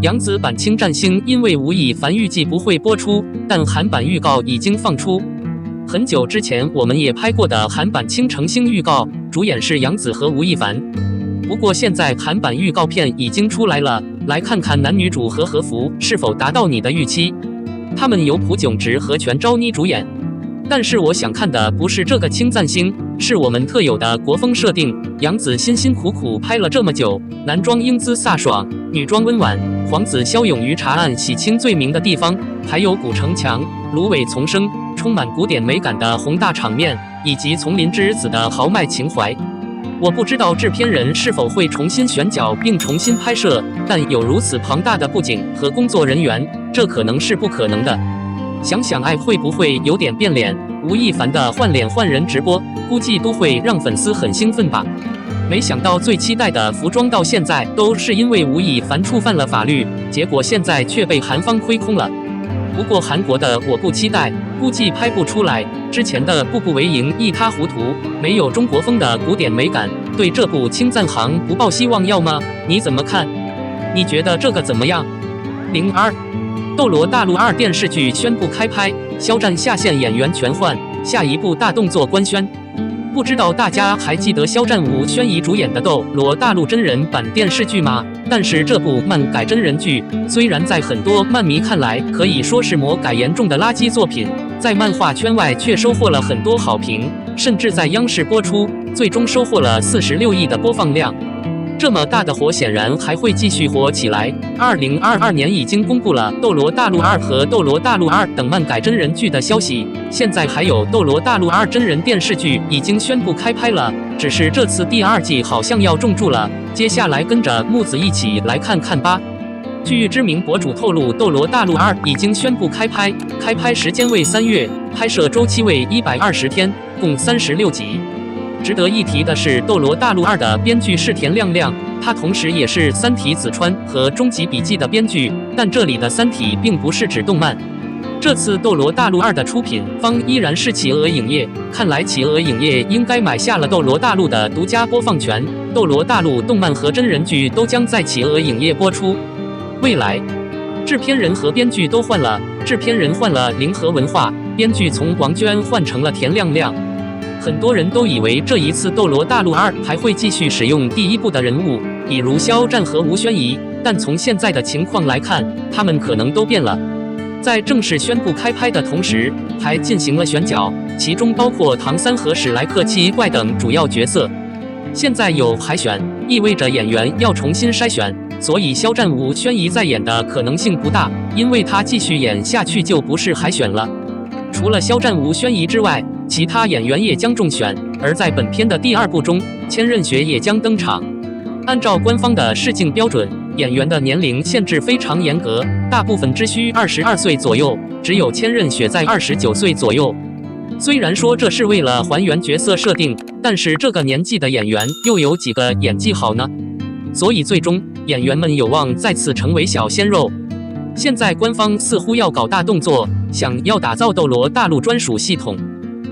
杨紫版《青战星》因为吴亦凡预计不会播出，但韩版预告已经放出。很久之前我们也拍过的韩版《青城星》预告，主演是杨紫和吴亦凡。不过现在韩版预告片已经出来了，来看看男女主和和服是否达到你的预期。他们由朴炯植和全昭妮主演。但是我想看的不是这个青赞星，是我们特有的国风设定。杨紫辛辛苦苦拍了这么久，男装英姿飒爽，女装温婉，皇子骁勇于查案洗清罪名的地方，还有古城墙、芦苇丛生，充满古典美感的宏大场面，以及丛林之子的豪迈情怀。我不知道制片人是否会重新选角并重新拍摄，但有如此庞大的布景和工作人员，这可能是不可能的。想想爱会不会有点变脸？吴亦凡的换脸换人直播，估计都会让粉丝很兴奋吧。没想到最期待的服装到现在都是因为吴亦凡触犯了法律，结果现在却被韩方亏空了。不过韩国的我不期待，估计拍不出来。之前的步步为营一塌糊涂，没有中国风的古典美感。对这部青赞行不抱希望要吗？你怎么看？你觉得这个怎么样？02《斗罗大陆2》电视剧宣布开拍，肖战下线，演员全换，下一部大动作官宣。不知道大家还记得肖战、吴宣仪主演的《斗罗大陆》真人版电视剧吗？但是这部漫改真人剧，虽然在很多漫迷看来可以说是魔改严重的垃圾作品，在漫画圈外却收获了很多好评，甚至在央视播出，最终收获了46亿的播放量。这么大的火显然还会继续火起来。2022年已经公布了《斗罗大陆2》和《斗罗大陆2》等漫改真人剧的消息，现在还有《斗罗大陆2》真人电视剧已经宣布开拍了，只是这次第2季好像要重注了。接下来跟着木子一起来看看吧。据知名博主透露，《斗罗大陆2》已经宣布开拍，开拍时间为3月，拍摄周期为120天，共36集。值得一提的是，《斗罗大陆2》的编剧是田亮亮，他同时也是《三体》紫川和《终极笔记》的编剧，但这里的《三体》并不是指动漫。这次《斗罗大陆2》的出品方依然是企鹅影业，看来企鹅影业应该买下了《斗罗大陆》的独家播放权，《斗罗大陆》动漫和真人剧都将在企鹅影业播出。未来，制片人和编剧都换了，制片人换了零和文化，编剧从王娟换成了田亮亮。很多人都以为这一次《斗罗大陆2》还会继续使用第一部的人物，比如肖战和吴宣仪，但从现在的情况来看，他们可能都变了。在正式宣布开拍的同时，还进行了选角，其中包括唐三和史莱克七怪等主要角色。现在有海选，意味着演员要重新筛选，所以肖战、吴宣仪再演的可能性不大，因为他继续演下去就不是海选了。除了肖战、吴宣仪之外，其他演员也将中选，而在本片的第2部中，千仞雪也将登场。按照官方的试镜标准，演员的年龄限制非常严格，大部分只需22岁左右，只有千仞雪在29岁左右。虽然说这是为了还原角色设定，但是这个年纪的演员又有几个演技好呢？所以最终演员们有望再次成为小鲜肉。现在官方似乎要搞大动作，想要打造斗罗大陆专属系统。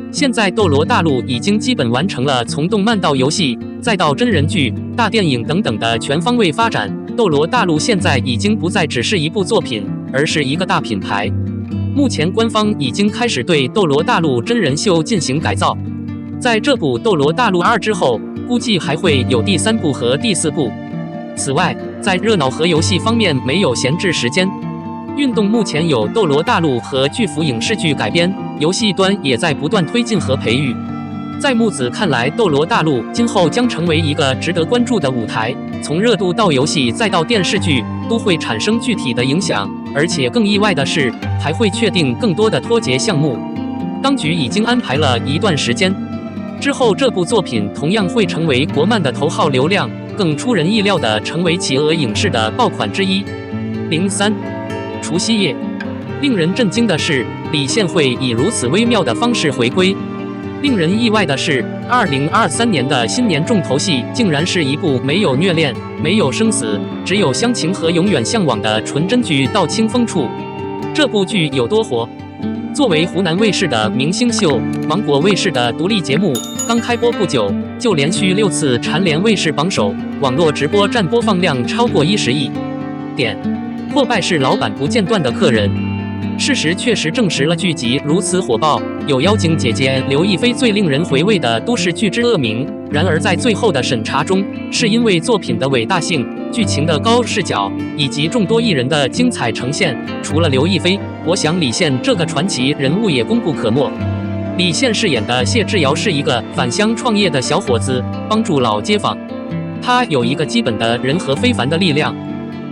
现在斗罗大陆已经基本完成了从动漫到游戏，再到真人剧、大电影等等的全方位发展。斗罗大陆现在已经不再只是一部作品，而是一个大品牌。目前官方已经开始对斗罗大陆真人秀进行改造。在这部斗罗大陆2之后，估计还会有第3部和第4部。此外，在热闹和游戏方面没有闲置时间。运动目前有斗罗大陆和巨幅影视剧改编，游戏端也在不断推进和培育。在木子看来，斗罗大陆今后将成为一个值得关注的舞台，从热度到游戏再到电视剧，都会产生具体的影响。而且更意外的是，还会确定更多的脱节项目。当局已经安排了一段时间，之后这部作品同样会成为国漫的头号流量，更出人意料的成为企鹅影视的爆款之一。03除夕夜，令人震惊的是，李现会以如此微妙的方式回归。令人意外的是，2023年的新年重头戏竟然是一部没有虐恋、没有生死，只有乡情和永远向往的纯真剧《到清风处》。这部剧有多火？作为湖南卫视的明星秀、芒果卫视的独立节目，刚开播不久就连续6次蝉联卫视榜首，网络直播占播放量超过10亿。破败是老板不间断的客人。事实确实证实了剧集如此火爆，有妖精姐姐刘亦菲最令人回味的都市剧之恶名。然而在最后的审查中，是因为作品的伟大性、剧情的高视角以及众多艺人的精彩呈现，除了刘亦菲，我想李现这个传奇人物也功不可没。李现饰演的谢之遥是一个返乡创业的小伙子，帮助老街坊。他有一个基本的人和非凡的力量，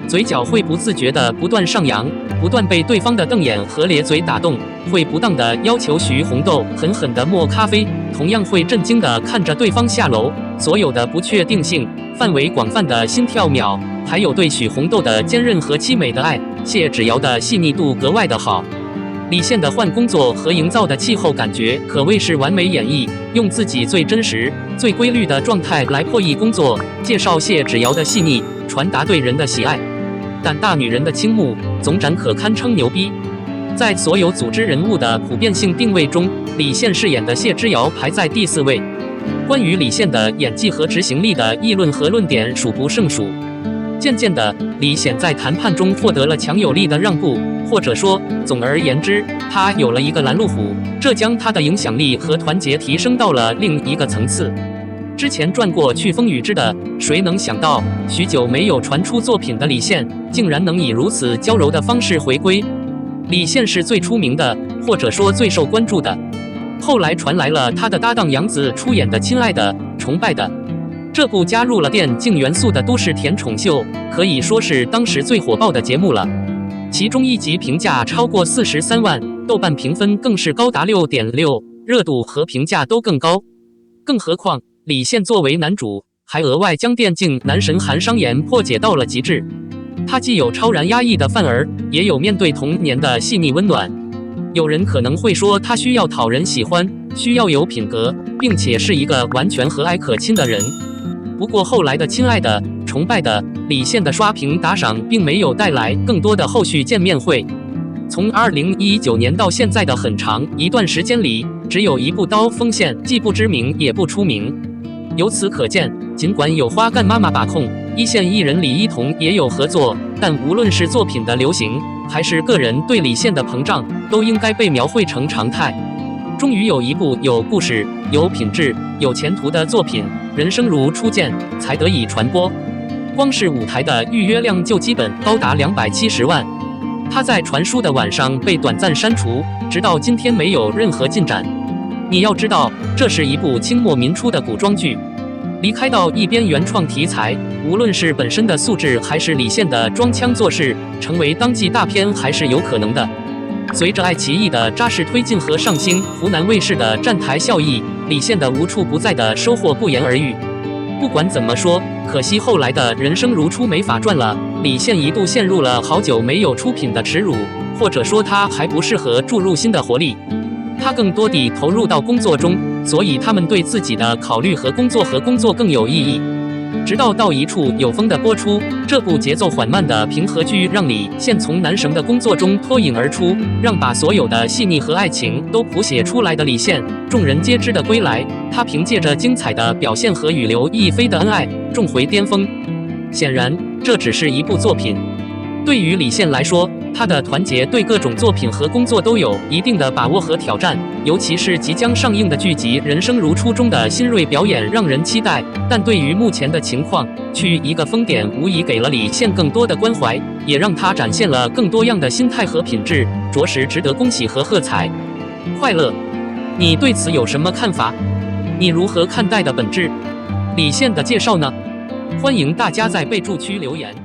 嘴角会不自觉地不断上扬，不断被对方的瞪眼和咧嘴打动，会不当地要求徐红豆狠狠地磨咖啡，同样会震惊地看着对方下楼。所有的不确定性、范围广泛的心跳秒，还有对许红豆的坚韧和凄美的爱，谢之遥的细腻度格外的好。李现的换工作和营造的气候感觉可谓是完美演绎，用自己最真实、最规律的状态来破译工作，介绍谢之遥的细腻，传达对人的喜爱。胆大女人的倾慕，总展可堪称牛逼。在所有组织人物的普遍性定位中，李现饰演的谢之遥排在第4位。关于李现的演技和执行力的议论和论点数不胜数。渐渐的，李现在谈判中获得了强有力的让步，或者说，总而言之，他有了一个拦路虎，这将他的影响力和团结提升到了另一个层次。之前赚过《飓风与之》的，谁能想到许久没有传出作品的李现，竟然能以如此娇柔的方式回归？李现是最出名的，或者说最受关注的。后来传来了他的搭档杨紫出演的《亲爱的》《崇拜的》，这部加入了电竞元素的都市甜宠秀，可以说是当时最火爆的节目了。其中一集评价超过43万，豆瓣评分更是高达6.6，热度和评价都更高。更何况，李现作为男主，还额外将电竞男神韩商言破解到了极致。他既有超然压抑的范儿，也有面对童年的细腻温暖。有人可能会说他需要讨人喜欢，需要有品格，并且是一个完全和蔼可亲的人。不过后来的《亲爱的》《崇拜的》李现的刷屏打赏并没有带来更多的后续见面会。从2019年到现在的很长一段时间里，只有一部刀锋线，既不知名也不出名。由此可见，尽管有花干妈妈把控，一线艺人李一桐也有合作，但无论是作品的流行，还是个人对李现的膨胀，都应该被描绘成常态。终于有一部有故事、有品质、有前途的作品，人生如初见，才得以传播。光是舞台的预约量就基本高达270万。他在传书的晚上被短暂删除，直到今天没有任何进展。你要知道，这是一部清末民初的古装剧，离开到一边原创题材，无论是本身的素质，还是李现的装腔作势，成为当季大片还是有可能的。随着爱奇艺的扎实推进和上星、湖南卫视的站台效益，李现的无处不在的收获不言而喻。不管怎么说，可惜后来的人生如初没法赚了。李现一度陷入了好久没有出品的耻辱，或者说他还不适合注入新的活力。他更多地投入到工作中，所以他们对自己的考虑和工作更有意义。直到到一处有风的播出，这部节奏缓慢的平和剧让李现从男神的工作中脱颖而出，让把所有的细腻和爱情都谱写出来的李现，众人皆知的归来，他凭借着精彩的表现和与刘亦菲的恩爱，重回巅峰。显然，这只是一部作品。对于李现来说，他的团结对各种作品和工作都有一定的把握和挑战，尤其是即将上映的剧集《人生如初》中的新锐表演让人期待。但对于目前的情况，去一个峰点无疑给了李现更多的关怀，也让他展现了更多样的心态和品质，着实值得恭喜和喝彩。快乐，你对此有什么看法？你如何看待的本质？李现的介绍呢？欢迎大家在备注区留言。